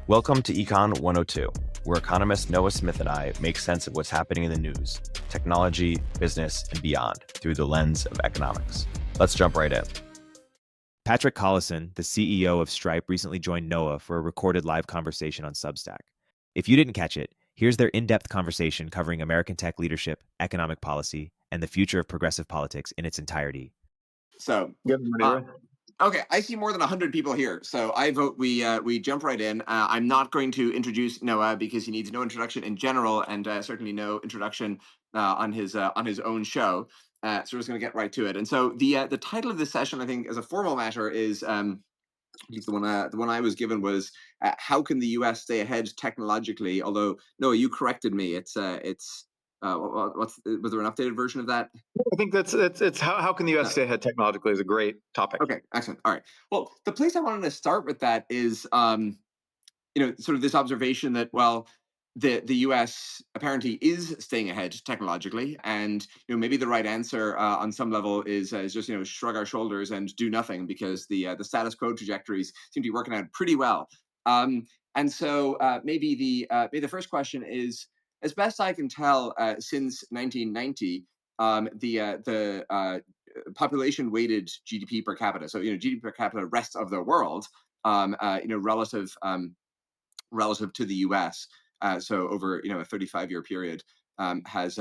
Welcome to Econ 102, where economist Noah Smith and I make sense of what's happening in the news, technology, business, and beyond through the lens of economics. Let's jump right in. Patrick Collison, the CEO of Stripe, recently joined Noah for a recorded live conversation on Substack. If you didn't catch it, here's their in-depth conversation covering American tech leadership, economic policy, and the future of progressive politics in its entirety. So, okay, I see more than 100 people here, so I vote we jump right in. I'm not going to introduce Noah because he needs no introduction in general, and certainly no introduction on his own show. So we're just going to get right to it. And so the title of this session, I think, as a formal matter, is at least the one I was given was how can the U.S. stay ahead technologically? Although Noah, you corrected me. Was there an updated version of that? I think it's how can the U.S. stay ahead technologically is a great topic. Okay, excellent. All right. Well, the place I wanted to start with that is, sort of this observation that, well, the U.S. apparently is staying ahead technologically, and maybe the right answer on some level is just shrug our shoulders and do nothing because the status quo trajectories seem to be working out pretty well. And so maybe the first question is, as best I can tell, since 1990. The population weighted GDP per capita, so GDP per capita rest of the world, relative to the U.S. So over a 35-year period has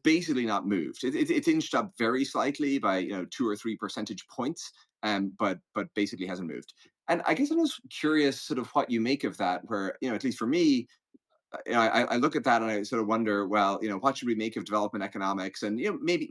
basically not moved. It's inched up very slightly by 2 or 3 percentage points, but basically hasn't moved. And I guess I'm just curious, sort of, what you make of that. Where at least for me, I look at that and I sort of wonder, well, what should we make of development economics? And maybe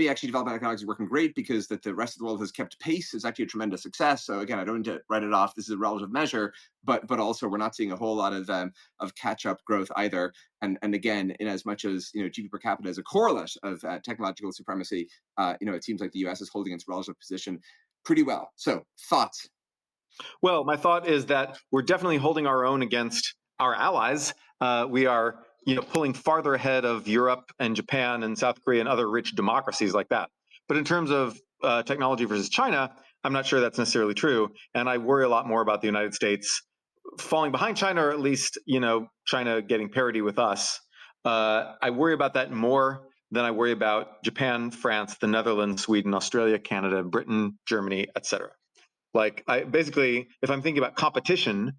actually development economics is working great because that the rest of the world has kept pace. It's actually a tremendous success. So again, I don't need to write it off. This is a relative measure, but also we're not seeing a whole lot of catch up growth either. And again, in as much as GDP per capita is a correlate of technological supremacy, it seems like the U.S. is holding its relative position pretty well. So thoughts? Well, my thought is that we're definitely holding our own against our allies. We are, pulling farther ahead of Europe and Japan and South Korea and other rich democracies like that. But in terms of technology versus China, I'm not sure that's necessarily true. And I worry a lot more about the United States falling behind China, or at least, China getting parity with us. I worry about that more than I worry about Japan, France, the Netherlands, Sweden, Australia, Canada, Britain, Germany, etc. Like, if I'm thinking about competition,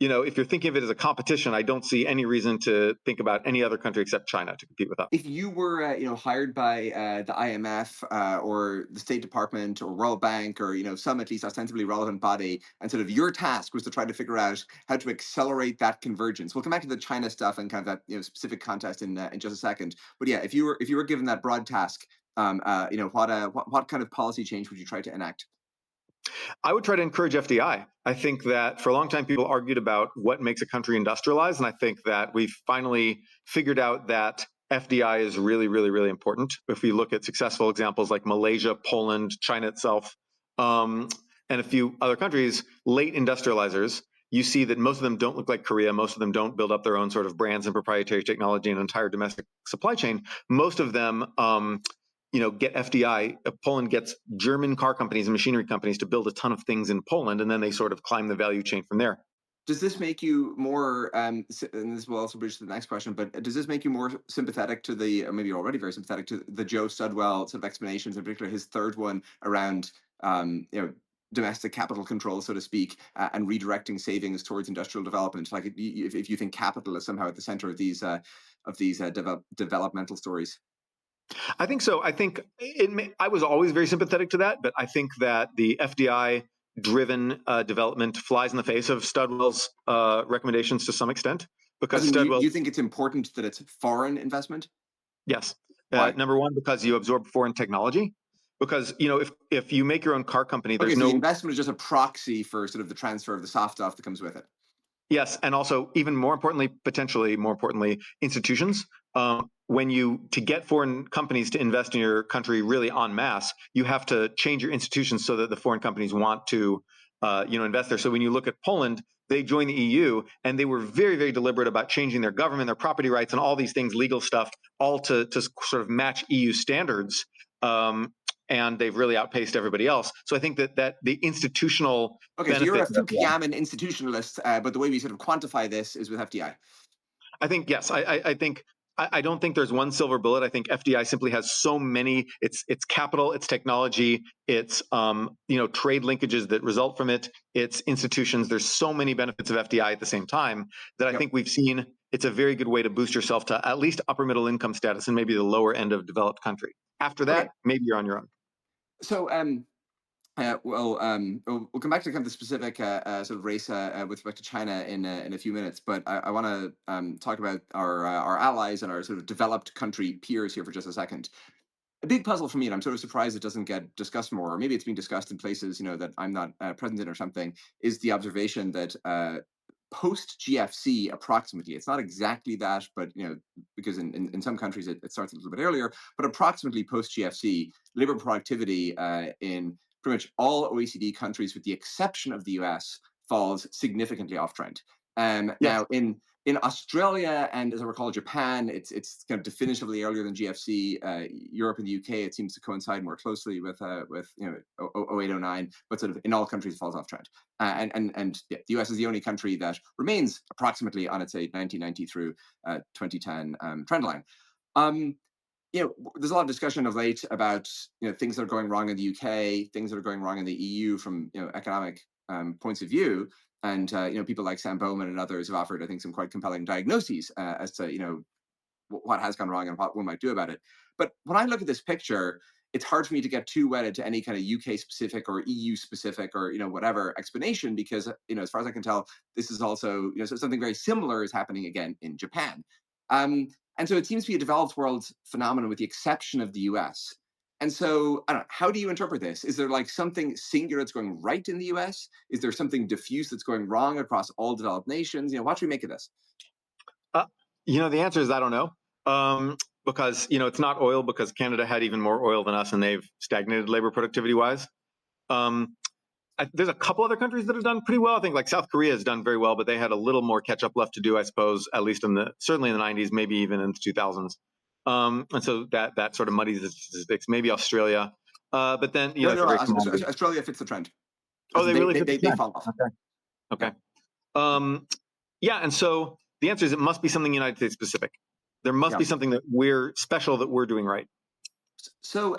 if you're thinking of it as a competition, I don't see any reason to think about any other country except China to compete with us. If you were, hired by the IMF or the State Department or World Bank or, some at least ostensibly relevant body, and sort of your task was to try to figure out how to accelerate that convergence. We'll come back to the China stuff and kind of that, specific contest in just a second. But yeah, if you were given that broad task, what kind of policy change would you try to enact? I would try to encourage FDI. I think that for a long time, people argued about what makes a country industrialized. And I think that we've finally figured out that FDI is really, really, really important. If we look at successful examples like Malaysia, Poland, China itself, and a few other countries, late industrializers, you see that most of them don't look like Korea. Most of them don't build up their own sort of brands and proprietary technology and entire domestic supply chain. Most of them get FDI. Poland gets German car companies and machinery companies to build a ton of things in Poland, and then they sort of climb the value chain from there. Does this make you more, and this will also bridge to the next question, but does this make you more sympathetic to or maybe you're already very sympathetic to the Joe Studwell sort of explanations, in particular his third one around, domestic capital control, so to speak, and redirecting savings towards industrial development? Like, if you think capital is somehow at the center of these developmental stories. I think so. I think I was always very sympathetic to that, but I think that the FDI-driven development flies in the face of Studwell's recommendations to some extent. Because you think it's important that it's foreign investment? Yes. Number one, because you absorb foreign technology. Because if you make your own car company, there's the investment is just a proxy for sort of the transfer of the soft stuff that comes with it. Yes, and also even more importantly, potentially more importantly, institutions. To get foreign companies to invest in your country really en masse, you have to change your institutions so that the foreign companies want to, invest there. So when you look at Poland, they joined the EU and they were very, very deliberate about changing their government, their property rights, and all these things, legal stuff, all to sort of match EU standards. and they've really outpaced everybody else. So I think that the institutional Okay, so you're a benefit. Fukuyama institutionalist, but the way we sort of quantify this is with FDI. I think yes. I think I don't think there's one silver bullet. I think FDI simply has so many. It's capital, it's technology, it's trade linkages that result from it, it's institutions. There's so many benefits of FDI at the same time that I think we've seen it's a very good way to boost yourself to at least upper middle income status and maybe the lower end of developed country. After that, maybe you're on your own. So we'll come back to kind of the specific sort of race with respect to China in a few minutes, but I want to talk about our allies and our sort of developed country peers here for just a second. A big puzzle for me, and I'm sort of surprised it doesn't get discussed more, or maybe it's being discussed in places that I'm not present in or something, is the observation that post GFC, approximately, it's not exactly that, but because in some countries it starts a little bit earlier, but approximately post GFC, labor productivity in pretty much all OECD countries, with the exception of the US, falls significantly off trend. Now, in Australia and, as I recall, Japan, it's kind of definitively earlier than GFC. Europe and the UK, it seems to coincide more closely with 0809, but sort of in all countries it falls off trend. The US is the only country that remains approximately on its 1990 through 2010 trend line. There's a lot of discussion of late about things that are going wrong in the UK, things that are going wrong in the EU from economic points of view, and people like Sam Bowman and others have offered, I think, some quite compelling diagnoses as to what has gone wrong and what one might do about it. But when I look at this picture, it's hard for me to get too wedded to any kind of UK specific or EU specific or whatever explanation, because as far as I can tell, this is also so something very similar is happening again in Japan. And so it seems to be a developed world phenomenon with the exception of the US. And so, I don't know, how do you interpret this? Is there like something singular that's going right in the US? Is there something diffuse that's going wrong across all developed nations? What should we make of this? The answer is I don't know. Because it's not oil, because Canada had even more oil than us and they've stagnated labor productivity wise. There's a couple other countries that have done pretty well. I think like South Korea has done very well, but they had a little more catch up left to do, I suppose, at least certainly in the 90s, maybe even in the 2000s. And so that sort of muddies the statistics. Maybe Australia, but then Australia fits the trend. Oh, they really they fall off. Okay. And so the answer is it must be something United States specific. There must be something that we're special that we're doing right. So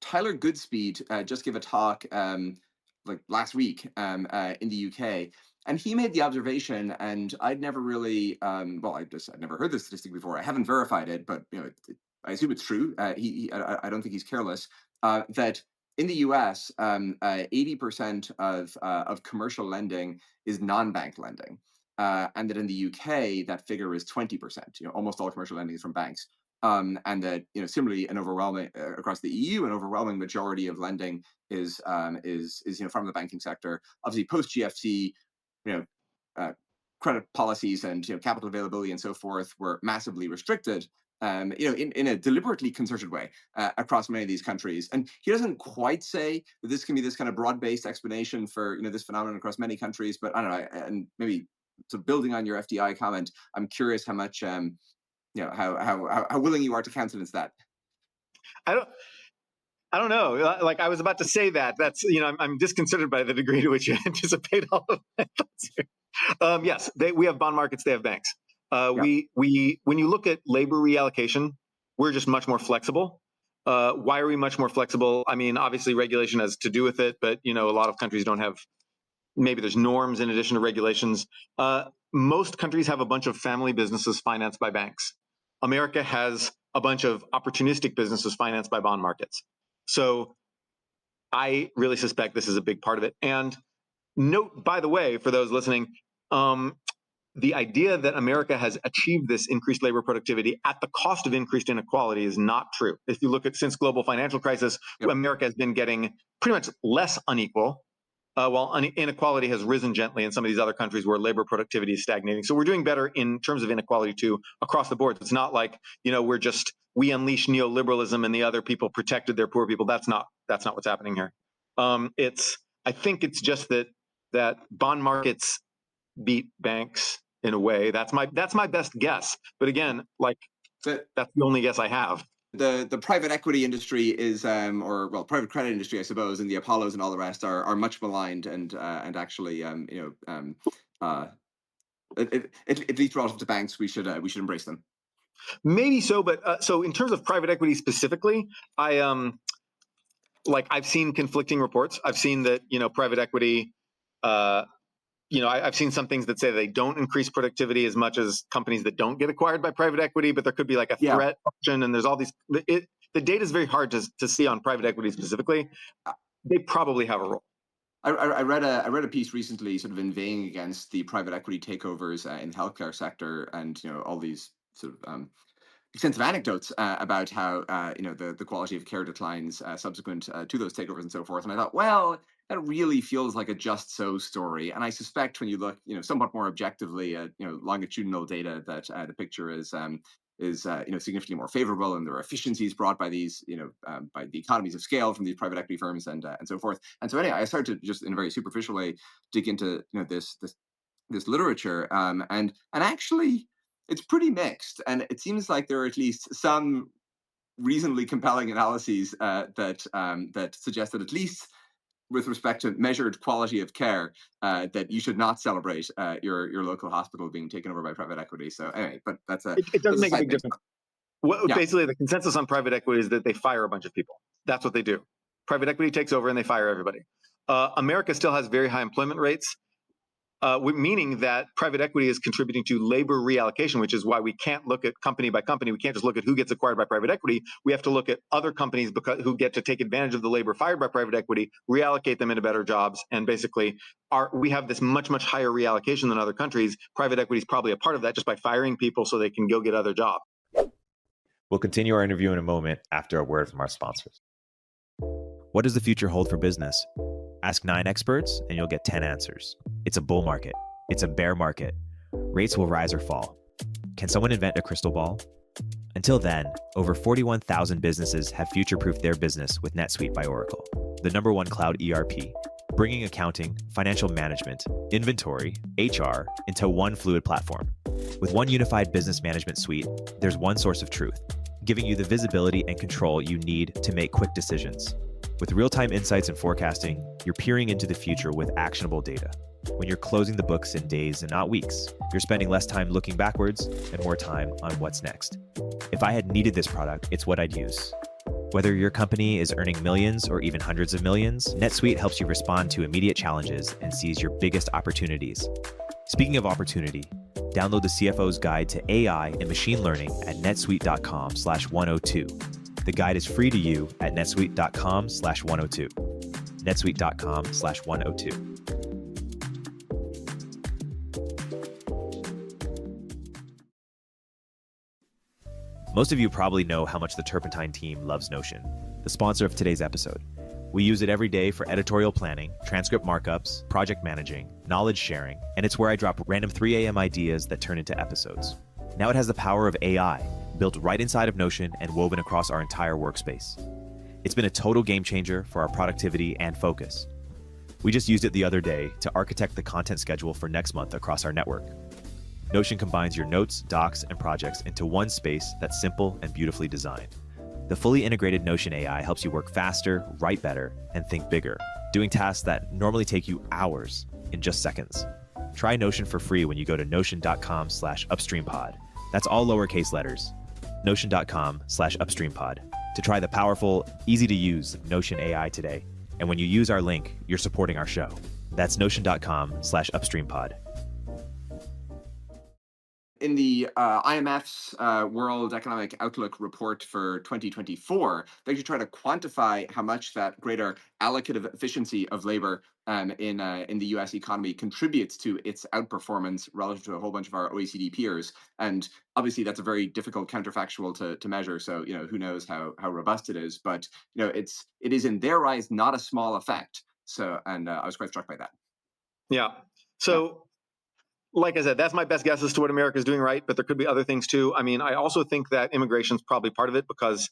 Tyler Goodspeed just gave a talk like last week in the UK, and he made the observation, and I'd never really I'd never heard this statistic before. I haven't verified it, but I assume it's true. I don't think he's careless that in the US 80% of commercial lending is non-bank lending, and that in the UK that figure is 20%. Almost all commercial lending is from banks. And that similarly, an overwhelming across the EU, an overwhelming majority of lending is from the banking sector. Obviously, post GFC, credit policies and capital availability and so forth were massively restricted. In a deliberately concerted way across many of these countries. And he doesn't quite say that this can be this kind of broad-based explanation for this phenomenon across many countries. But I don't know, and maybe so building on your FDI comment, I'm curious how much how willing you are to countenance that. I don't know. Like I was about to say that. That's I'm disconcerted by the degree to which you anticipate all of my thoughts here. Yes, we have bond markets. They have banks. We when you look at labor reallocation, we're just much more flexible. Why are we much more flexible? I mean, obviously regulation has to do with it, but a lot of countries don't have. Maybe there's norms in addition to regulations. Most countries have a bunch of family businesses financed by banks. America has a bunch of opportunistic businesses financed by bond markets. So I really suspect this is a big part of it. And note, by the way, for those listening, the idea that America has achieved this increased labor productivity at the cost of increased inequality is not true. If you look at since global financial crisis, America has been getting pretty much less unequal, while inequality has risen gently in some of these other countries where labor productivity is stagnating. So we're doing better in terms of inequality too across the board. It's not like we unleashed neoliberalism and the other people protected their poor people. That's not what's happening here. I think it's just that bond markets beat banks in a way. That's my best guess. But again, that's the only guess I have. The private equity industry is, or well, private credit industry, I suppose, and the Apollos and all the rest are much maligned and actually, at least relative to banks, we should embrace them. Maybe so, but so in terms of private equity specifically, I've seen conflicting reports. I've seen that private equity. I've seen some things that say they don't increase productivity as much as companies that don't get acquired by private equity, but there could be like a threat option, and there's all these. The data is very hard to see on private equity specifically. They probably have a role. I read a piece recently, sort of inveighing against the private equity takeovers in the healthcare sector, and all these sort of extensive anecdotes about how the quality of care declines subsequent to those takeovers and so forth. And I thought, well, that really feels like a just so story. And I suspect when you look, somewhat more objectively at longitudinal data, that the picture is significantly more favorable, and there are efficiencies brought by these, by the economies of scale from these private equity firms and so forth. And so anyway, I started to just in a very superficial way dig into this literature, and actually it's pretty mixed, and it seems like there are at least some reasonably compelling analyses that suggest that, at least with respect to measured quality of care, that you should not celebrate your local hospital being taken over by private equity. So anyway, but it doesn't make a big difference. Yeah. Basically, the consensus on private equity is that they fire a bunch of people. That's what they do. Private equity takes over and they fire everybody. America still has very high employment rates, meaning that private equity is contributing to labor reallocation, which is why we can't look at company by company. We can't just look at who gets acquired by private equity. We have to look at other companies who get to take advantage of the labor fired by private equity, reallocate them into better jobs, and basically we have this much, much higher reallocation than other countries. Private equity is probably a part of that, just by firing people so they can go get other jobs. We'll continue our interview in a moment after a word from our sponsors. What does the future hold for business? Ask 9 experts and you'll get 10 answers. It's a bull market. It's a bear market. Rates will rise or fall. Can someone invent a crystal ball? Until then, over 41,000 businesses have future-proofed their business with NetSuite by Oracle, the #1 cloud ERP, bringing accounting, financial management, inventory, HR into one fluid platform. With one unified business management suite, there's one source of truth, giving you the visibility and control you need to make quick decisions. With real-time insights and forecasting, you're peering into the future with actionable data. When you're closing the books in days and not weeks, you're spending less time looking backwards and more time on what's next. If I had needed this product, it's what I'd use. Whether your company is earning millions or even hundreds of millions, NetSuite helps you respond to immediate challenges and seize your biggest opportunities. Speaking of opportunity, download the CFO's Guide to AI and Machine Learning at netsuite.com/102. The guide is free to you at netsuite.com/102. netsuite.com/102. Most of you probably know how much the Turpentine team loves Notion, the sponsor of today's episode. We use it every day for editorial planning, transcript markups, project managing, knowledge sharing, and it's where I drop random 3 a.m. ideas that turn into episodes. Now it has the power of AI, built right inside of Notion and woven across our entire workspace. It's been a total game changer for our productivity and focus. We just used it the other day to architect the content schedule for next month across our network. Notion combines your notes, docs, and projects into one space that's simple and beautifully designed. The fully integrated Notion AI helps you work faster, write better, and think bigger, doing tasks that normally take you hours in just seconds. Try Notion for free when you go to notion.com/upstreampod. That's all lowercase letters. Notion.com/upstreampod to try the powerful, easy to use Notion AI today. And when you use our link, you're supporting our show. That's notion.com/upstreampod. In the IMF's World Economic Outlook report for 2024, they actually try to quantify how much that greater allocative efficiency of labor in the U.S. economy contributes to its outperformance relative to a whole bunch of our OECD peers. And obviously, that's a very difficult counterfactual to measure. So who knows how robust it is? But it is in their eyes not a small effect. So I was quite struck by that. Yeah. So. Like I said, that's my best guess as to what America is doing right, but there could be other things too. I mean, I also think that immigration is probably part of it because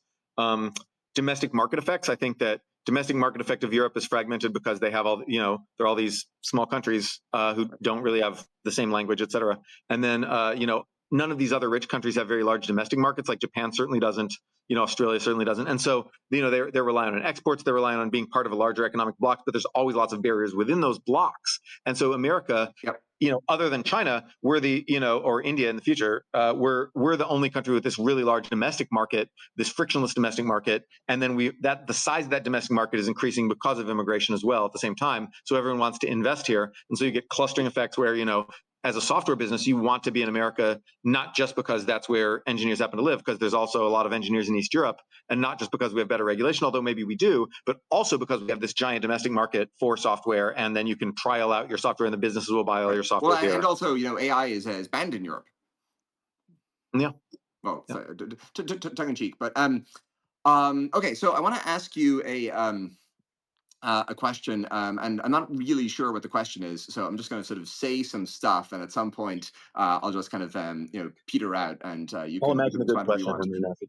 domestic market effects. I think that domestic market effect of Europe is fragmented because they have all, there are all these small countries who don't really have the same language, et cetera. And then, none of these other rich countries have very large domestic markets. Like Japan certainly doesn't. Australia certainly doesn't. And so, they're relying on exports. They're relying on being part of a larger economic bloc. But there's always lots of barriers within those blocks. And so, America, Yep. Other than China, we're the, or India in the future, we're the only country with this really large domestic market, this frictionless domestic market, and then the size of that domestic market is increasing because of immigration as well at the same time. So everyone wants to invest here, and so you get clustering effects where as a software business, you want to be in America, not just because that's where engineers happen to live, because there's also a lot of engineers in East Europe, and not just because we have better regulation, although maybe we do, but also because we have this giant domestic market for software, and then you can trial out your software, and the businesses will buy all your software here. And also, AI is banned in Europe. Yeah. Well, yeah. Tongue in cheek, but okay. So I want to ask you a question, and I'm not really sure what the question is, so I'm just going to sort of say some stuff, and at some point I'll just kind of peter out, and you can imagine a good respond if you question want. and then after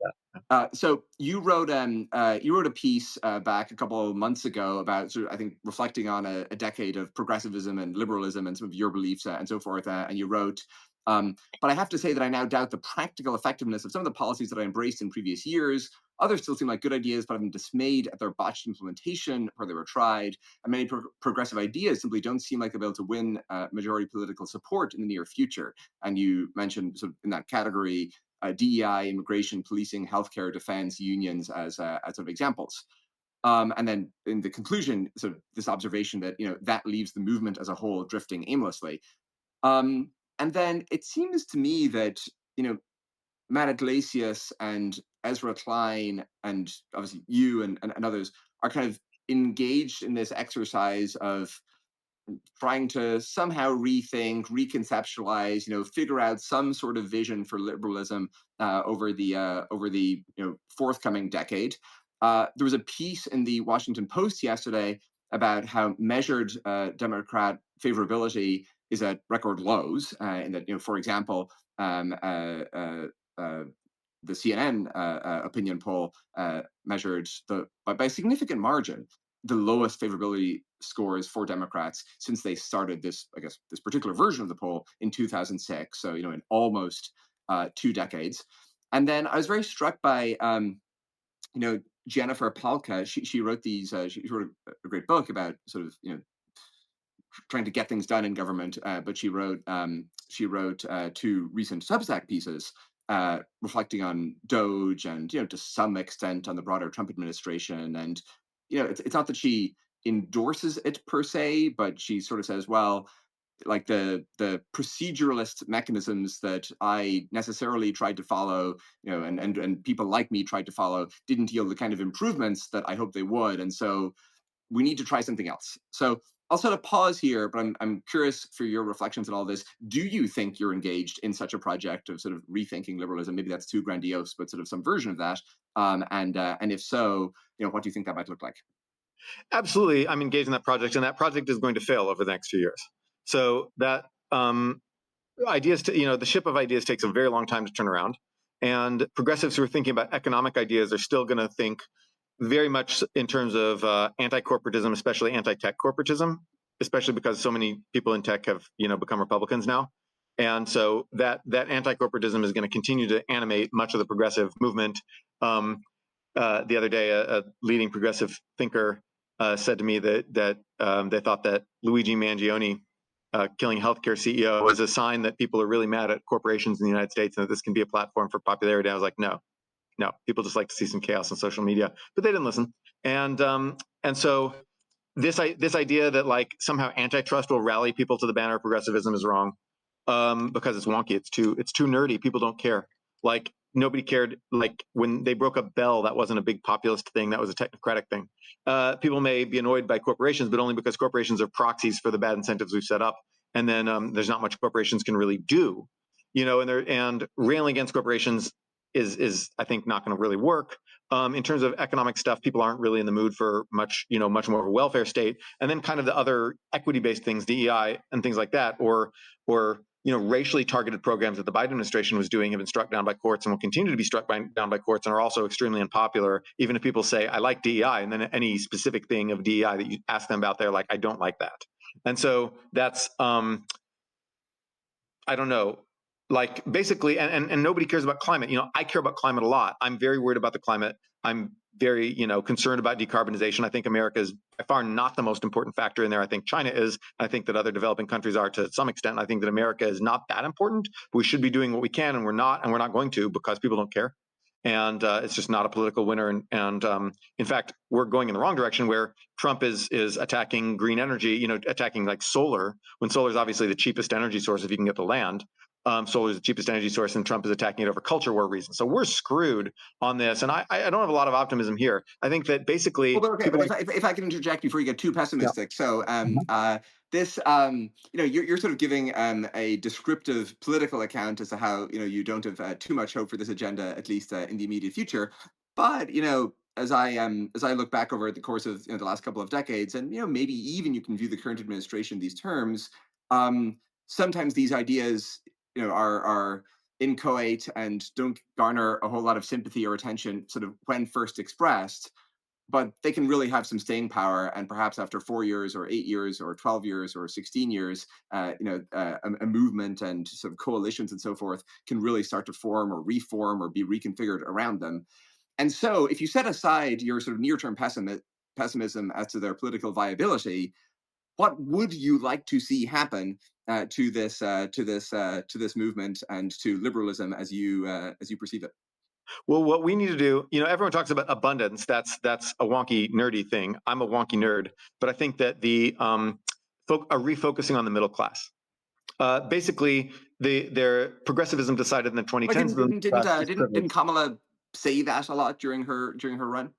that. So you wrote a piece back a couple of months ago about I think reflecting on a decade of progressivism and liberalism and some of your beliefs and so forth, and you wrote. But I have to say that I now doubt the practical effectiveness of some of the policies that I embraced in previous years. Others still seem like good ideas, but I'm dismayed at their botched implementation where they were tried. And many progressive ideas simply don't seem like they'll be able to win majority political support in the near future. And you mentioned sort of in that category DEI, immigration, policing, healthcare, defense, unions as sort of examples. And then in the conclusion, sort of this observation that that leaves the movement as a whole drifting aimlessly. And then it seems to me that Matt Iglesias and Ezra Klein and obviously you and others are kind of engaged in this exercise of trying to somehow rethink, reconceptualize, figure out some sort of vision for liberalism over the forthcoming decade. There was a piece in the Washington Post yesterday about how measured Democrat favorability is at record lows, and that for example, the CNN opinion poll measured by a significant margin the lowest favorability scores for Democrats since they started this particular version of the poll in 2006. So in almost 2 decades. And then I was very struck by Jennifer Palka. She wrote she wrote a great book about sort of trying to get things done in government, but she wrote 2 recent Substack pieces reflecting on Doge and to some extent on the broader Trump administration. And it's not that she endorses it per se, but she sort of says, well, like the proceduralist mechanisms that I necessarily tried to follow, and people like me tried to follow, didn't yield the kind of improvements that I hoped they would, and so we need to try something else. So I'll sort of pause here, but I'm curious for your reflections on all this. Do you think you're engaged in such a project of sort of rethinking liberalism? Maybe that's too grandiose, but sort of some version of that. And if so, what do you think that might look like? Absolutely, I'm engaged in that project, and that project is going to fail over the next few years. So that ideas, the ship of ideas takes a very long time to turn around, and progressives who are thinking about economic ideas are still going to think very much in terms of anti-corporatism, especially anti-tech corporatism, especially because so many people in tech have become Republicans now. And so that anti-corporatism is going to continue to animate much of the progressive movement. The other day, a leading progressive thinker said to me that they thought that Luigi Mangione killing healthcare CEO was a sign that people are really mad at corporations in the United States and that this can be a platform for popularity. I was like, no, people just like to see some chaos on social media, but they didn't listen. And so this idea that like somehow antitrust will rally people to the banner of progressivism is wrong, because it's wonky. It's too nerdy. People don't care. Like nobody cared. Like when they broke up Bell, that wasn't a big populist thing. That was a technocratic thing. People may be annoyed by corporations, but only because corporations are proxies for the bad incentives we've set up. And then there's not much corporations can really do, and railing against corporations is I think not going to really work. In terms of economic stuff, people aren't really in the mood for much more of a welfare state. And then kind of the other equity-based things, DEI and things like that, or racially targeted programs that the Biden administration was doing have been struck down by courts and will continue to be struck down by courts and are also extremely unpopular. Even if people say, I like DEI, and then any specific thing of DEI that you ask them about, they're like, I don't like that. And so that's, I don't know. like basically, and nobody cares about climate. I care about climate a lot. I'm very worried about the climate. I'm very, concerned about decarbonization. I think America is by far not the most important factor in there. I think China is. I think that other developing countries are to some extent. I think that America is not that important. We should be doing what we can, and we're not going to because people don't care. And it's just not a political winner. And in fact, we're going in the wrong direction where Trump is attacking green energy, attacking like solar, when solar is obviously the cheapest energy source if you can get the land. Solar is the cheapest energy source, and Trump is attacking it over culture war reasons. So we're screwed on this, and I don't have a lot of optimism here. I think that basically, well, but okay, but if I can interject before you get too pessimistic, so this you're sort of giving a descriptive political account as to how you don't have too much hope for this agenda, at least in the immediate future. But as I look back over the course of the last couple of decades, and maybe even you can view the current administration in these terms. Sometimes these ideas are inchoate and don't garner a whole lot of sympathy or attention sort of when first expressed, but they can really have some staying power. And perhaps after 4 years or 8 years or 12 years or 16 years, a movement and sort of coalitions and so forth can really start to form or reform or be reconfigured around them. And so if you set aside your sort of near-term pessimism as to their political viability, what would you like to see happen to this movement and to liberalism as you perceive it? well, what we need to do, everyone talks about abundance. That's a wonky, nerdy thing. I'm a wonky nerd, but I think that the a refocusing on the middle class. Basically, their progressivism decided in the 2010s. Didn't Kamala say that a lot during her run?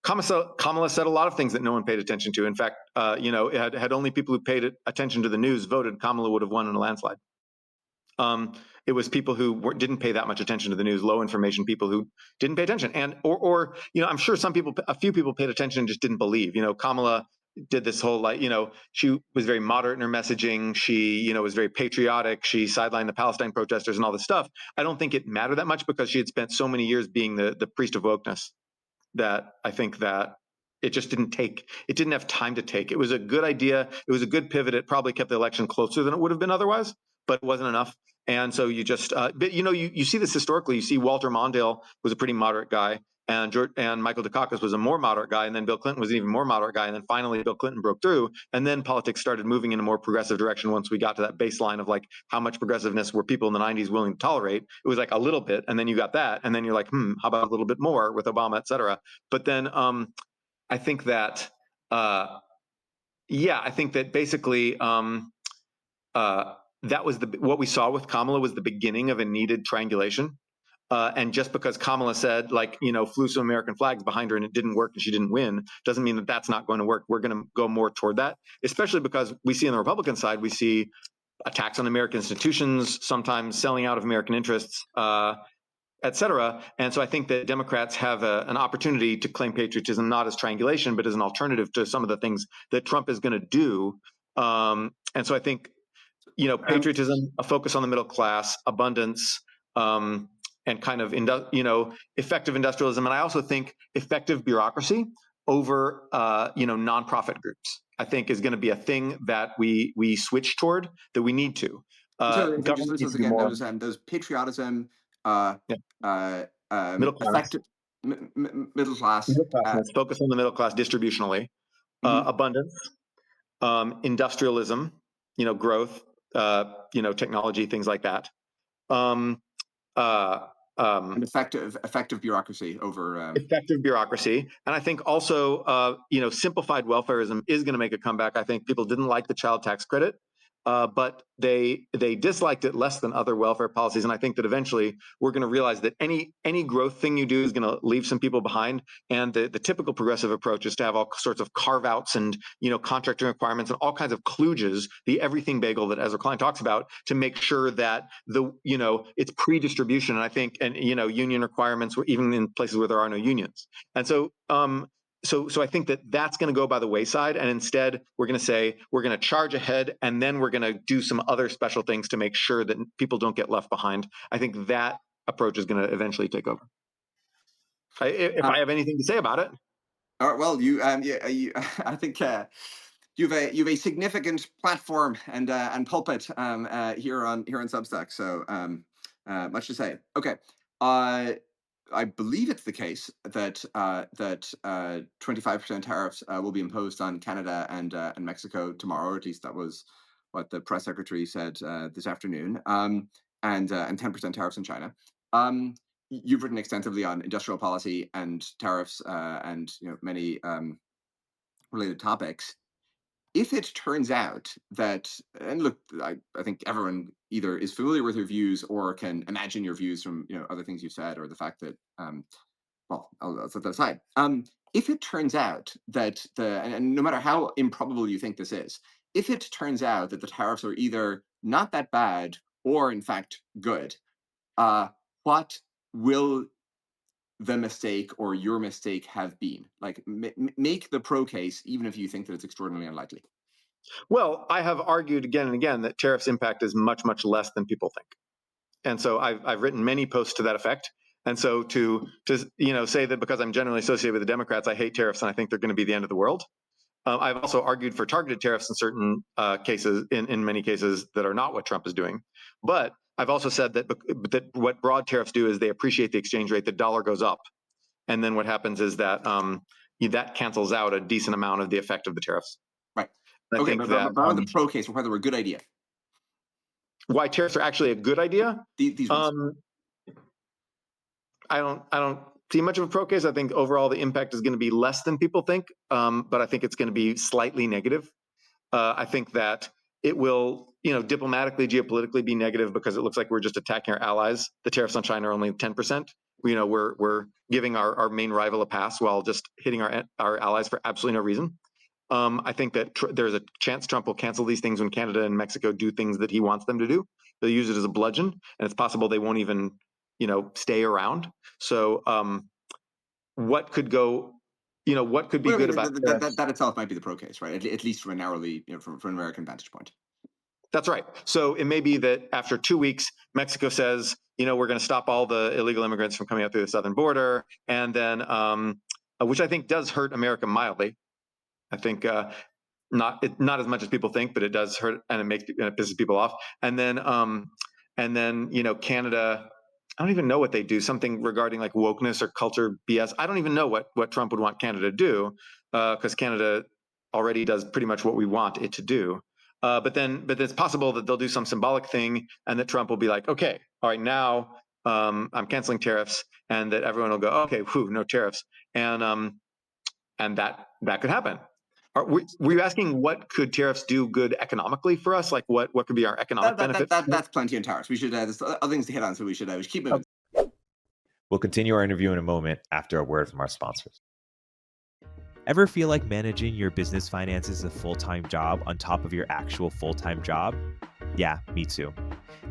Kamala said a lot of things that no one paid attention to. In fact, had only people who paid attention to the news voted, Kamala would have won in a landslide. It was people who didn't pay that much attention to the news, low information people who didn't pay attention, and or I'm sure a few people paid attention and just didn't believe. Kamala did this whole she was very moderate in her messaging. She was very patriotic. She sidelined the Palestine protesters and all this stuff. I don't think it mattered that much because she had spent so many years being the priest of wokeness that I think that it just didn't have time to take. It was a good idea. It was a good pivot. It probably kept the election closer than it would have been otherwise, but it wasn't enough. And so you just, but you see this historically. You see Walter Mondale was a pretty moderate guy, and Michael Dukakis was a more moderate guy, and then Bill Clinton was an even more moderate guy, and then finally Bill Clinton broke through, and then politics started moving in a more progressive direction once we got to that baseline of like how much progressiveness were people in the 90s willing to tolerate. It was like a little bit, and then you got that, and then you're like, how about a little bit more with Obama, et cetera. But then I think that, I think that basically that was what we saw with Kamala was the beginning of a needed triangulation. And just because Kamala said, flew some American flags behind her and it didn't work and she didn't win, doesn't mean that that's not going to work. We're going to go more toward that, especially because we see on the Republican side, we see attacks on American institutions, sometimes selling out of American interests, et cetera. And so I think that Democrats have an opportunity to claim patriotism not as triangulation, but as an alternative to some of the things that Trump is going to do. And so I think, patriotism, a focus on the middle class, abundance, and kind of effective industrialism, and I also think effective bureaucracy over nonprofit groups. I think is going to be a thing that we switch toward, that we need to. So just again, those patriotism, middle class, effective middle class, focus on the middle class distributionally, abundance, industrialism, growth, technology, things like that. And effective bureaucracy over effective bureaucracy. And I think also, simplified welfareism is going to make a comeback. I think people didn't like the child tax credit, but they disliked it less than other welfare policies. And I think that eventually we're going to realize that any growth thing you do is going to leave some people behind. And the typical progressive approach is to have all sorts of carve outs and contracting requirements and all kinds of kludges, the everything bagel that Ezra Klein talks about, to make sure that it's pre-distribution. And I think union requirements, even in places where there are no unions. And so So I think that that's going to go by the wayside, and instead we're going to say we're going to charge ahead, and then we're going to do some other special things to make sure that people don't get left behind. I think that approach is going to eventually take over. If I have anything to say about it. All right. Well, I think you've a significant platform and pulpit here on Substack. So Much to say. Okay. I believe it's the case that 25% tariffs will be imposed on Canada and Mexico tomorrow. Or at least that was what the press secretary said this afternoon. And 10% tariffs on China. You've written extensively on industrial policy and tariffs and many related topics. If it turns out that, and look, I think everyone either is familiar with your views or can imagine your views from other things you've said, or the fact that well, I'll set that aside. If it turns out that and no matter how improbable you think this is, if it turns out that the tariffs are either not that bad or in fact good, what will the mistake or your mistake have been? Like, make the pro case, even if you think that it's extraordinarily unlikely. Well, I have argued again and again that tariffs impact is much, much less than people think. And so I've written many posts to that effect. And so to say that because I'm generally associated with the Democrats, I hate tariffs and I think they're going to be the end of the world. I've also argued for targeted tariffs in certain cases, in many cases that are not what Trump is doing. But I've also said that what broad tariffs do is they appreciate the exchange rate, the dollar goes up. And then what happens is that that cancels out a decent amount of the effect of the tariffs. Right. I Okay, think but on the pro case, whether we're a good idea. Why tariffs are actually a good idea? These ones. I don't see much of a pro case. I think overall the impact is going to be less than people think, but I think it's going to be slightly negative. I think that it will, diplomatically, geopolitically be negative because it looks like we're just attacking our allies. The tariffs on China are only 10%. We're giving our main rival a pass while just hitting our allies for absolutely no reason. I think that there's a chance Trump will cancel these things when Canada and Mexico do things that he wants them to do. They'll use it as a bludgeon, and it's possible they won't even, stay around. So, what could go? What could be good about that itself might be the pro case, right? At least from a narrowly, from an American vantage point. That's right. So it may be that after 2 weeks, Mexico says, we're going to stop all the illegal immigrants from coming out through the southern border, and then, which I think does hurt America mildly. I think not as much as people think, but it does hurt, and it pisses people off. And then Canada, I don't even know what they do. Something regarding like wokeness or culture BS. I don't even know what Trump would want Canada to do, because Canada already does pretty much what we want it to do. But it's possible that they'll do some symbolic thing, and that Trump will be like, okay, all right, now I'm canceling tariffs, and that everyone will go, okay, no tariffs, and that could happen. Were you asking what could tariffs do good economically for us? Like what could be our economic benefit? That's plenty on tariffs. We should there's other things to hit on, so we should keep moving. We'll continue our interview in a moment after a word from our sponsors. Ever feel like managing your business finances is a full-time job on top of your actual full-time job? Yeah, me too.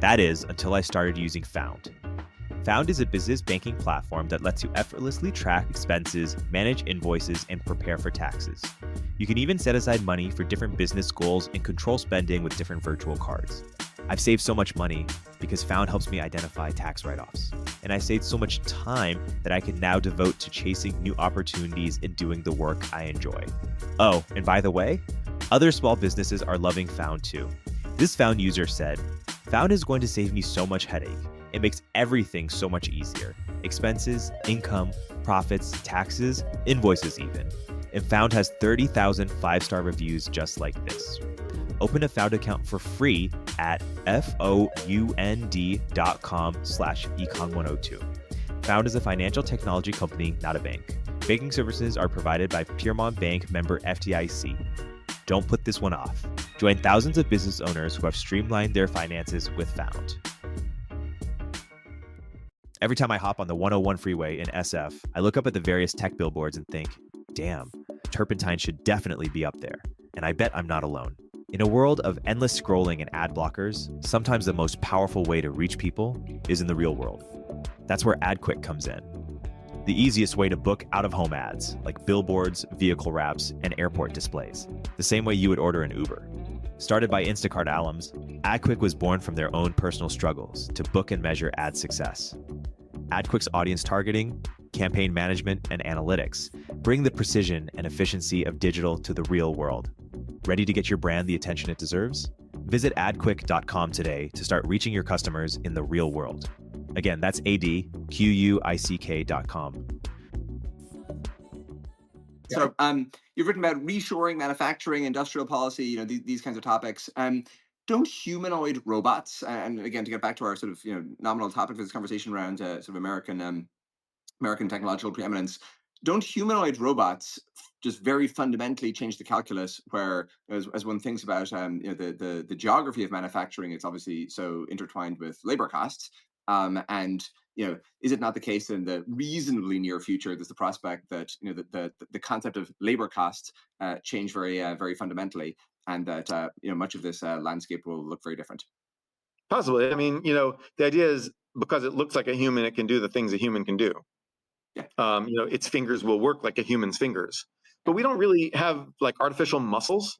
That is, until I started using Found. Found is a business banking platform that lets you effortlessly track expenses, manage invoices, and prepare for taxes. You can even set aside money for different business goals and control spending with different virtual cards. I've saved so much money because Found helps me identify tax write-offs. And I saved so much time that I can now devote to chasing new opportunities and doing the work I enjoy. Oh, and by the way, other small businesses are loving Found too. This Found user said, "Found is going to save me so much headache. It makes everything so much easier. Expenses, income, profits, taxes, invoices even. And Found has 30,000 5-star reviews just like this." Open a Found account for free at found.com/econ102. Found is a financial technology company, not a bank. Banking services are provided by Piermont Bank, member FDIC. Don't put this one off. Join thousands of business owners who have streamlined their finances with Found. Every time I hop on the 101 freeway in SF, I look up at the various tech billboards and think, damn, turpentine should definitely be up there. And I bet I'm not alone. In a world of endless scrolling and ad blockers, sometimes the most powerful way to reach people is in the real world. That's where AdQuick comes in. The easiest way to book out-of-home ads, like billboards, vehicle wraps, and airport displays. The same way you would order an Uber. Started by Instacart alums, AdQuick was born from their own personal struggles to book and measure ad success. AdQuick's audience targeting, campaign management, and analytics bring the precision and efficiency of digital to the real world. Ready to get your brand the attention it deserves? Visit adquick.com today to start reaching your customers in the real world. Again, that's adquick.com. So you've written about reshoring, manufacturing, industrial policy, these kinds of topics. Don't humanoid robots, and again, to get back to our sort of nominal topic for this conversation around sort of American technological preeminence, don't humanoid robots just very fundamentally change the calculus? Where, as one thinks about the geography of manufacturing, it's obviously so intertwined with labor costs, and is it not the case that in the reasonably near future, there's the prospect that the concept of labor costs change very fundamentally, and that much of this landscape will look very different? Possibly. I mean, the idea is because it looks like a human, it can do the things a human can do. Yeah. Its fingers will work like a human's fingers, but we don't really have like artificial muscles.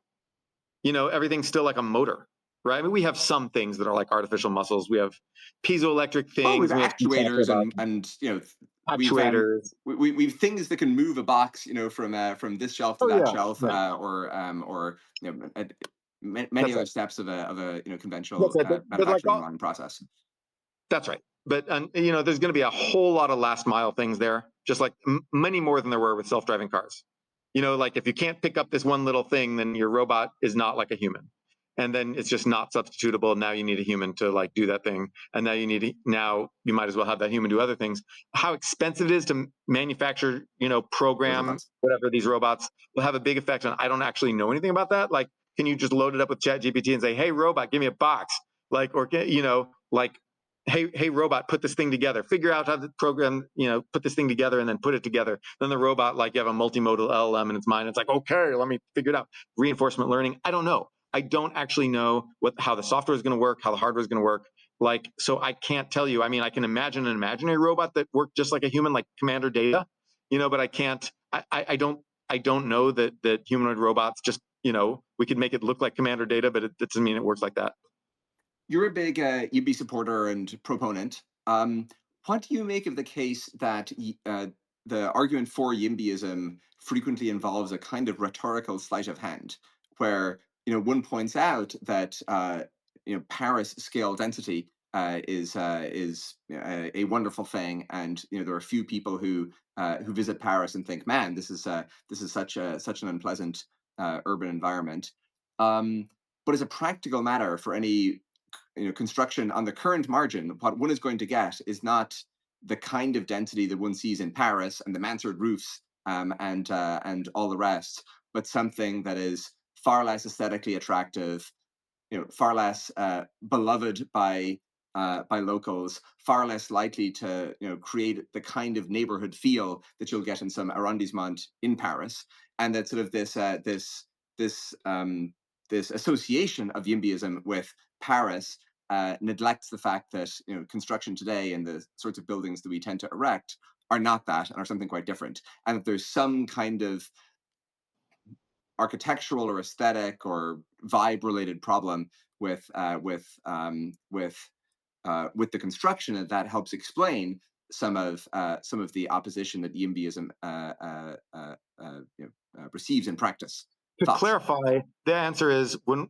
Everything's still like a motor, right? I mean, we have some things that are like artificial muscles. We have piezoelectric things. We've we have actuators and actuators. we've things that can move a box, from this shelf to that shelf, right. or many other steps of a conventional That's right. But manufacturing line process. That's right. But there's going to be a whole lot of last mile things there, just like many more than there were with self-driving cars. Like if you can't pick up this one little thing, then your robot is not like a human, and then it's just not substitutable. Now you need a human to like do that thing, and now you might as well have that human do other things. How expensive it is to manufacture, program whatever these robots will have a big effect on. I don't actually know anything about that. Like, can you just load it up with ChatGPT and say, "Hey robot, give me a box," like, or like, hey robot, put this thing together, figure out how to program, put this thing together and then put it together. Then the robot, like, you have a multimodal LLM in its mind, it's like, okay, let me figure it out. Reinforcement learning, I don't know. I don't actually know how the software is going to work, how the hardware is going to work. Like, so I can't tell you. I mean, I can imagine an imaginary robot that worked just like a human, like Commander Data, but I can't. I don't know that humanoid robots just, we could make it look like Commander Data, but it doesn't mean it works like that. You're a big YIMBY supporter and proponent. What do you make of the case that the argument for YIMBYism frequently involves a kind of rhetorical sleight of hand, where one points out that Paris scale density is a wonderful thing, and there are a few people who visit Paris and think, man, this is such an unpleasant urban environment. But as a practical matter, for any construction on the current margin, what one is going to get is not the kind of density that one sees in Paris and the mansard roofs, and all the rest, but something that is far less aesthetically attractive, far less beloved by locals, far less likely to create the kind of neighborhood feel that you'll get in some arrondissement in Paris, and that sort of this association of YIMBYism with Paris neglects the fact that construction today and the sorts of buildings that we tend to erect are not that, and are something quite different, and that there's some kind of architectural or aesthetic or vibe related problem with the construction, and that helps explain some of the opposition that YIMBYism receives in practice. To Thoughts? clarify, the answer is when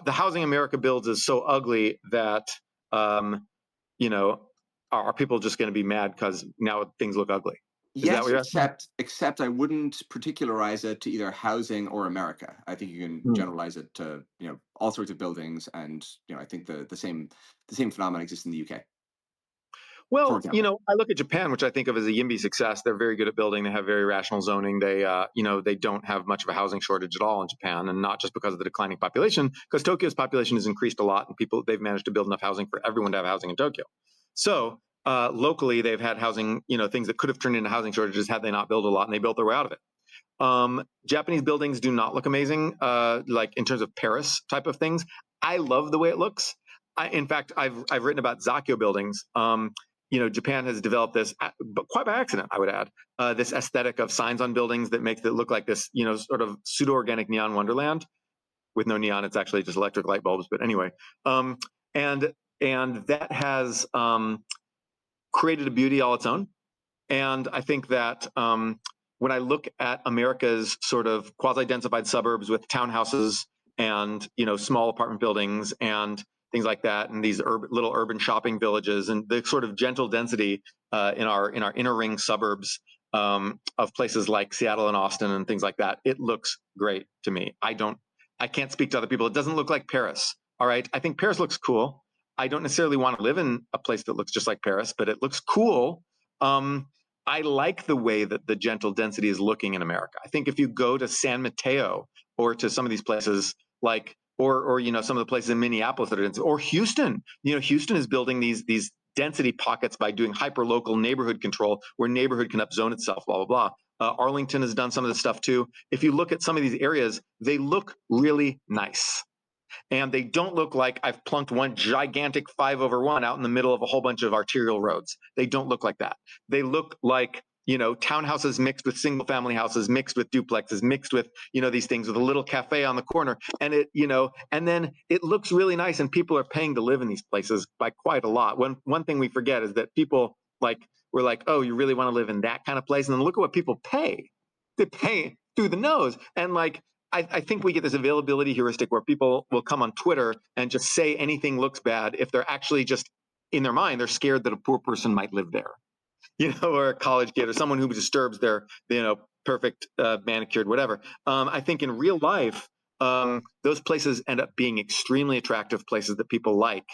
the housing America builds is so ugly that, are people just going to be mad because now things look ugly? Yes, except I wouldn't particularize it to either housing or America. I think you can generalize it to all sorts of buildings, and I think the same phenomenon exists in the UK. Well, I look at Japan, which I think of as a YIMBY success. They're very good at building. They have very rational zoning. They, they don't have much of a housing shortage at all in Japan, and not just because of the declining population, because Tokyo's population has increased a lot, and they've managed to build enough housing for everyone to have housing in Tokyo. So locally, they've had housing, things that could have turned into housing shortages had they not built a lot, and they built their way out of it. Japanese buildings do not look amazing, like in terms of Paris type of things. I love the way it looks. In fact, I've written about Zakyo buildings. Japan has developed this, but quite by accident, I would add, this aesthetic of signs on buildings that makes it look like this, sort of pseudo-organic neon wonderland. With no neon, it's actually just electric light bulbs. But anyway, and that has created a beauty all its own. And I think that when I look at America's sort of quasi-densified suburbs with townhouses and small apartment buildings and things like that, and these little urban shopping villages, and the sort of gentle density in our inner ring suburbs of places like Seattle and Austin and things like that. It looks great to me. I can't speak to other people. It doesn't look like Paris. All right. I think Paris looks cool. I don't necessarily want to live in a place that looks just like Paris, but it looks cool. I like the way that the gentle density is looking in America. I think if you go to San Mateo or to some of these places like, or some of the places in Minneapolis that are dense, or Houston, Houston is building these density pockets by doing hyper local neighborhood control where neighborhood can upzone itself, blah, blah, blah. Arlington has done some of this stuff too. If you look at some of these areas, they look really nice. And they don't look like I've plunked one gigantic 5/1 out in the middle of a whole bunch of arterial roads. They don't look like that. They look like, townhouses mixed with single family houses, mixed with duplexes, mixed with, these things with a little cafe on the corner. And and then it looks really nice, and people are paying to live in these places by quite a lot. One thing we forget is that people we're like, oh, you really want to live in that kind of place? And then look at what people pay. They pay through the nose. And I think we get this availability heuristic where people will come on Twitter and just say anything looks bad if they're actually just in their mind, they're scared that a poor person might live there, or a college kid or someone who disturbs their, perfect manicured, whatever. I think in real life, those places end up being extremely attractive places that people like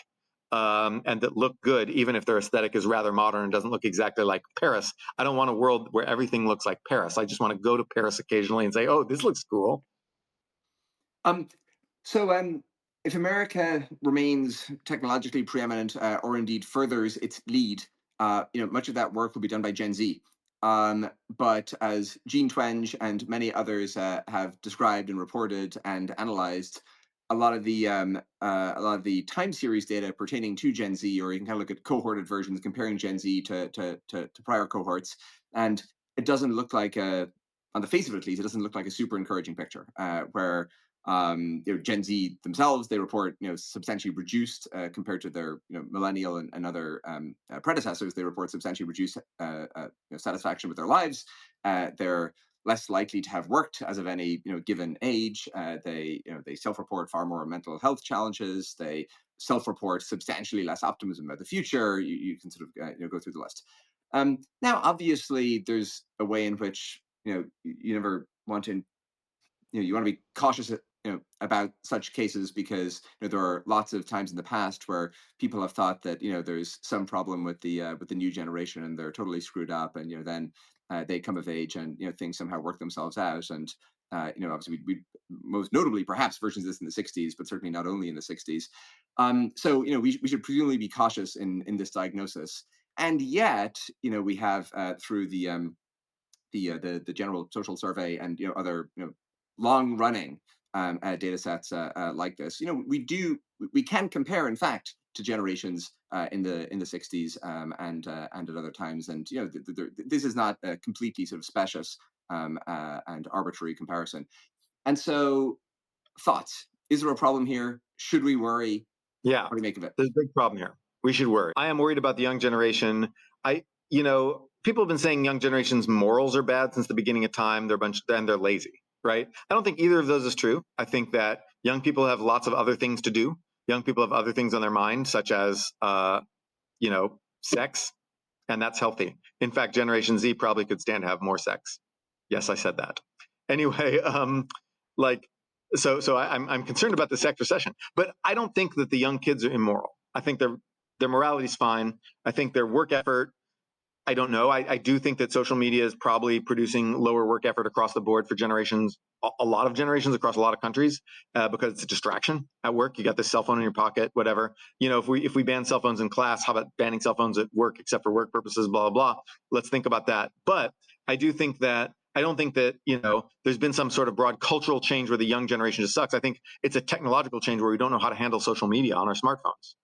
and that look good, even if their aesthetic is rather modern and doesn't look exactly like Paris. I don't want a world where everything looks like Paris. I just want to go to Paris occasionally and say, oh, this looks cool. If America remains technologically preeminent or indeed furthers its lead, much of that work will be done by Gen Z. But as Jean Twenge and many others have described and reported and analyzed, a lot of the time series data pertaining to Gen Z, or you can kind of look at cohorted versions comparing Gen Z to prior cohorts, and it doesn't look like on the face of it at least, it doesn't look like a super encouraging picture where Gen Z themselves, they report substantially reduced compared to their millennial and other predecessors. They report substantially reduced satisfaction with their lives. They're less likely to have worked as of any given age. They self-report far more mental health challenges. They self-report substantially less optimism about the future. You can sort of go through the list. Now, obviously, there's a way in which you never want to you want to be cautious about such cases, because there are lots of times in the past where people have thought that there's some problem with the new generation and they're totally screwed up, and then they come of age and things somehow work themselves out. And obviously we most notably perhaps versions of this in the 60s, but certainly not only in the 60s. So we should presumably be cautious in this diagnosis. And yet we have through the General Social Survey and other long running data sets like this, we can compare, in fact, to generations in the 60s and at other times, and this is not a completely sort of specious and arbitrary comparison. And so, thoughts: is there a problem here? Should we worry? Yeah, what do you make of it? There's a big problem here. We should worry. I am worried about the young generation. People have been saying young generation's morals are bad since the beginning of time. They're lazy. Right? I don't think either of those is true. I think that young people have lots of other things to do. Young people have other things on their mind, such as, sex, and that's healthy. In fact, Generation Z probably could stand to have more sex. Yes, I said that. Anyway, so I'm concerned about the sex recession, but I don't think that the young kids are immoral. I think their morality is fine. I think their work effort, I don't know. I do think that social media is probably producing lower work effort across the board for generations, a lot of generations across a lot of countries, because it's a distraction at work. You got this cell phone in your pocket, whatever. If we ban cell phones in class, how about banning cell phones at work, except for work purposes, blah, blah, blah. Let's think about that. But I don't think that there's been some sort of broad cultural change where the young generation just sucks. I think it's a technological change where we don't know how to handle social media on our smartphones.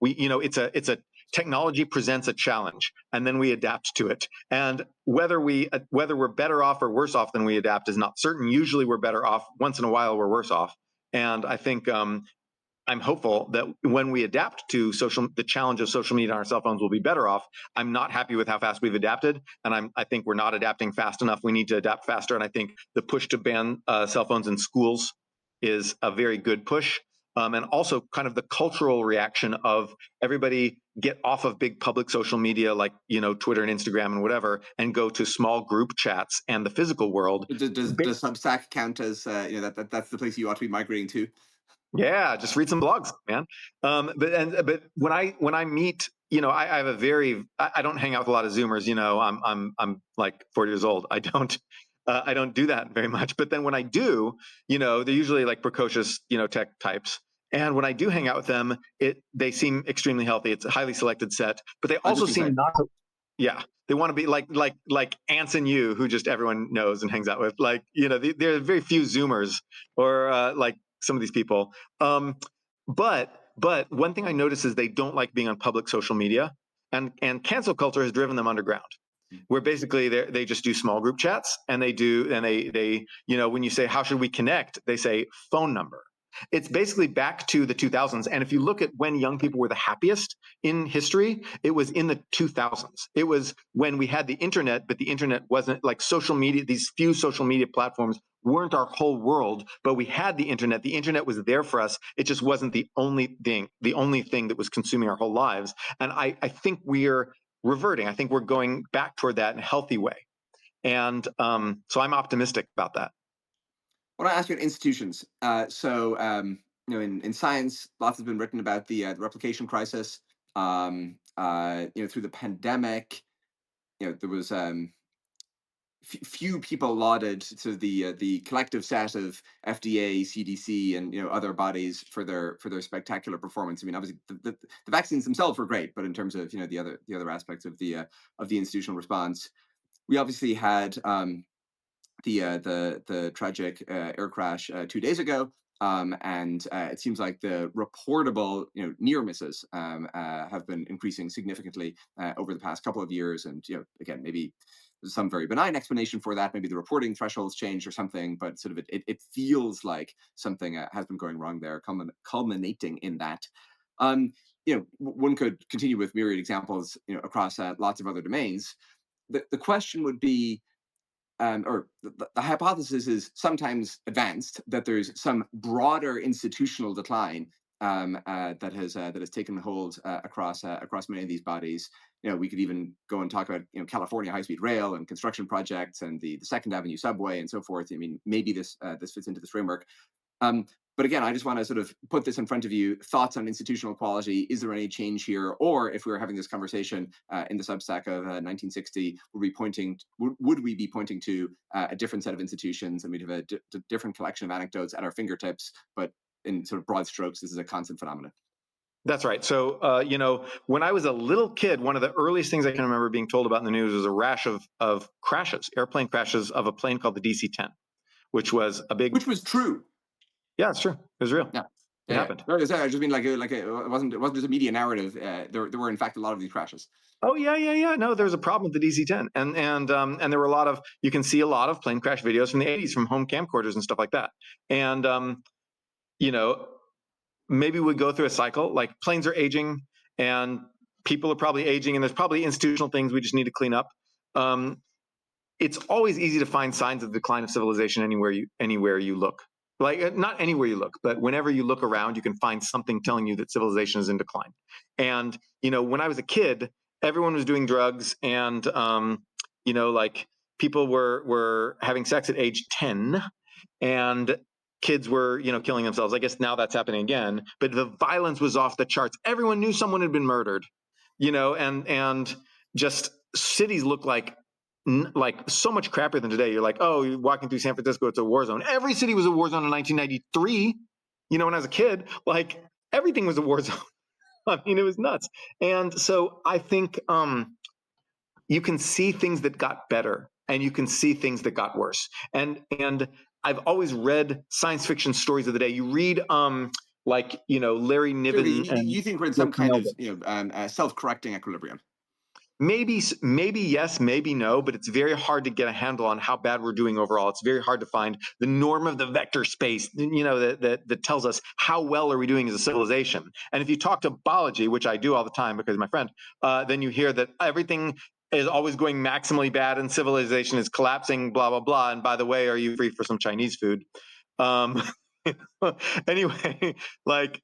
It's a technology presents a challenge, and then we adapt to it. And whether we're better off or worse off than we adapt is not certain. Usually we're better off. Once in a while we're worse off. And I think I'm hopeful that when we adapt to the challenge of social media on our cell phones, we'll be better off. I'm not happy with how fast we've adapted, and I think we're not adapting fast enough. We need to adapt faster. And I think the push to ban cell phones in schools is a very good push. and also kind of the cultural reaction of everybody get off of big public social media like Twitter and Instagram and whatever, and go to small group chats and the physical world. Does Substack count as that's the place you ought to be migrating to? Yeah, just read some blogs, man. But when I meet, I have I don't hang out with a lot of Zoomers. I'm like 40 years old. I don't do that very much. But then when I do, they're usually like precocious, tech types. And when I do hang out with them, they seem extremely healthy. It's a highly selected set, but they also seem not. Yeah, they want to be like Anson Yu, who just everyone knows and hangs out with. Like, there are very few Zoomers or like some of these people. But one thing I notice is they don't like being on public social media, and cancel culture has driven them underground, where basically they just do small group chats, and they when you say how should we connect, they say phone number. It's basically back to the 2000s. And if you look at when young people were the happiest in history, it was in the 2000s. It was when we had the internet, but the internet wasn't like social media. These few social media platforms weren't our whole world, but we had the internet. The internet was there for us. It just wasn't the only thing that was consuming our whole lives. And I think we're reverting. I think we're going back toward that in a healthy way. And so I'm optimistic about that. I want to ask you about institutions. In science, lots has been written about the replication crisis. Through the pandemic, there was few people lauded to the collective set of FDA, CDC, and other bodies for their spectacular performance. I mean, obviously the vaccines themselves were great, but in terms of the other aspects of the institutional response, we obviously had the tragic air crash 2 days ago, and it seems like the reportable near misses have been increasing significantly over the past couple of years. And again, maybe there's some very benign explanation for that. Maybe the reporting thresholds changed or something, but sort of it feels like something has been going wrong there, culminating in that. One could continue with myriad examples across lots of other domains. The question would be, or the hypothesis is sometimes advanced, that there's some broader institutional decline that has taken hold across many of these bodies. We could even go and talk about California high-speed rail and construction projects and the Second Avenue subway and so forth. I mean, maybe this fits into this framework. But again, I just want to sort of put this in front of you. Thoughts on institutional quality? Is there any change here? Or if we were having this conversation in the Substack of 1960, would we be pointing to a different set of institutions, and we'd have a different collection of anecdotes at our fingertips? But in sort of broad strokes, this is a constant phenomenon. That's right. So, when I was a little kid, one of the earliest things I can remember being told about in the news was a rash of crashes, airplane crashes of a plane called the DC-10, which was true. Yeah, it's true. It was real. Yeah, it happened. I just mean it wasn't just a media narrative. There were in fact a lot of these crashes. Oh yeah. No, there was a problem with the DC-10, and there were a lot of, you can see a lot of plane crash videos from the 80s from home camcorders and stuff like that. And maybe we go through a cycle, like planes are aging and people are probably aging, and there's probably institutional things we just need to clean up. It's always easy to find signs of decline of civilization anywhere you look. Like, not anywhere you look, but whenever you look around, you can find something telling you that civilization is in decline. And, when I was a kid, everyone was doing drugs, and, like people were having sex at age 10, and kids were, killing themselves. I guess now that's happening again, but the violence was off the charts. Everyone knew someone had been murdered, and just cities look like so much crappier than today. You're like, oh, you're walking through San Francisco, it's a war zone. Every city was a war zone in 1993. When I was a kid, like everything was a war zone. I mean, it was nuts. And so I think you can see things that got better, and you can see things that got worse. And I've always read science fiction stories of the day. You read Larry Niven. You think we're in some kind of self-correcting equilibrium? Maybe yes, maybe no, but it's very hard to get a handle on how bad we're doing overall. It's very hard to find the norm of the vector space, that tells us how well are we doing as a civilization. And if you talk to biology, which I do all the time because of my friend, then you hear that everything is always going maximally bad and civilization is collapsing, blah, blah, blah. And by the way, are you free for some Chinese food? Anyway, like,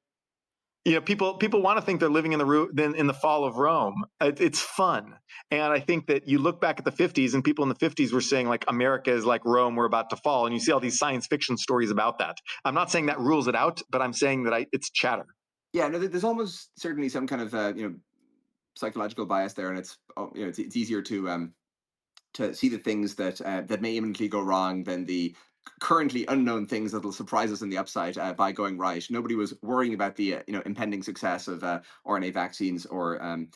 people want to think they're living in the fall of Rome. It's fun, and I think that you look back at the 50s, and people in the 50s were saying like America is like Rome, we're about to fall, and you see all these science fiction stories about that. I'm not saying that rules it out, but I'm saying that it's chatter. Yeah, no, there's almost certainly some kind of psychological bias there, and it's easier to see the things that may imminently go wrong than the currently unknown things that will surprise us in the upside by going right. Nobody was worrying about the impending success of RNA vaccines or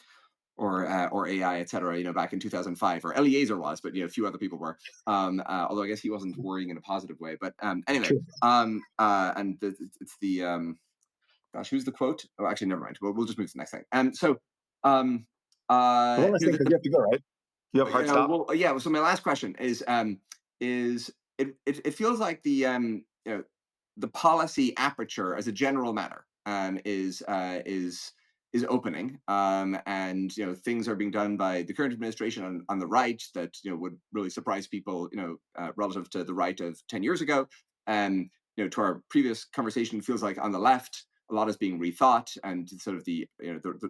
AI, et cetera, back in 2005, or Eliezer was, but a few other people were. Although I guess he wasn't worrying in a positive way. But anyway, and it's the gosh, who's the quote? Oh, actually, never mind. We'll just move to the next thing. One last thing, because you have to go, right? You have hard stop. Well, yeah. So my last question is it feels like the policy aperture as a general matter is opening, and things are being done by the current administration on the right that would really surprise people relative to the right of 10 years ago, and to our previous conversation, feels like on the left a lot is being rethought, and sort of the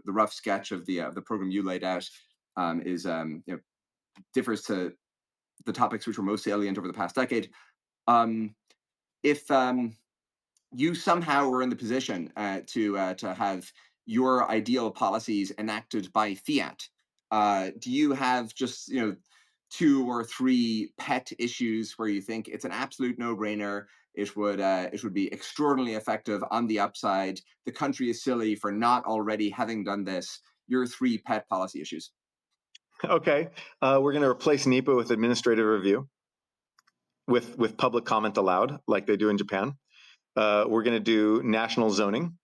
rough sketch of the program you laid out is differs to the topics which were most salient over the past decade. If you somehow were in the position to have your ideal policies enacted by fiat, do you have just 2 or 3 pet issues where you think it's an absolute no-brainer? It would be extraordinarily effective on the upside. The country is silly for not already having done this. Your 3 pet policy issues. Okay, we're going to replace NEPA with administrative review, with public comment allowed, like they do in Japan. We're going to do national zoning.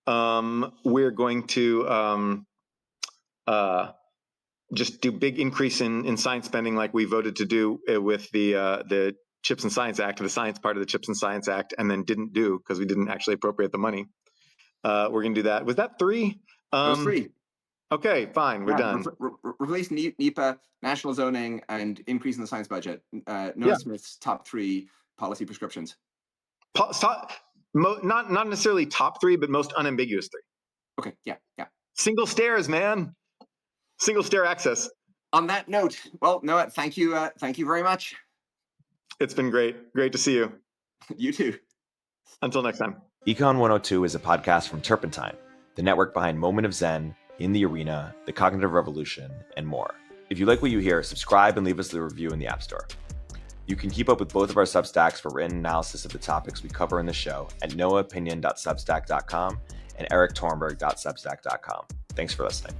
We're going to just do big increase in science spending, like we voted to do with the Chips and Science Act, the science part of the Chips and Science Act, and then didn't do because we didn't actually appropriate the money. We're going to do that. Was that 3? Those 3. Okay, fine, we're done. Replace NEPA, national zoning, and increase in the science budget. Noah Smith's top 3 policy prescriptions. Not necessarily top 3, but most unambiguous 3. Okay, yeah. Single stairs, man. Single stair access. On that note, well, Noah, thank you very much. It's been great. Great to see you. You too. Until next time. Econ 102 is a podcast from Turpentine, the network behind Moment of Zen, In the Arena, The Cognitive Revolution, and more. If you like what you hear, subscribe and leave us a review in the App Store. You can keep up with both of our Substacks for written analysis of the topics we cover in the show at noahopinion.substack.com and erictornberg.substack.com. Thanks for listening.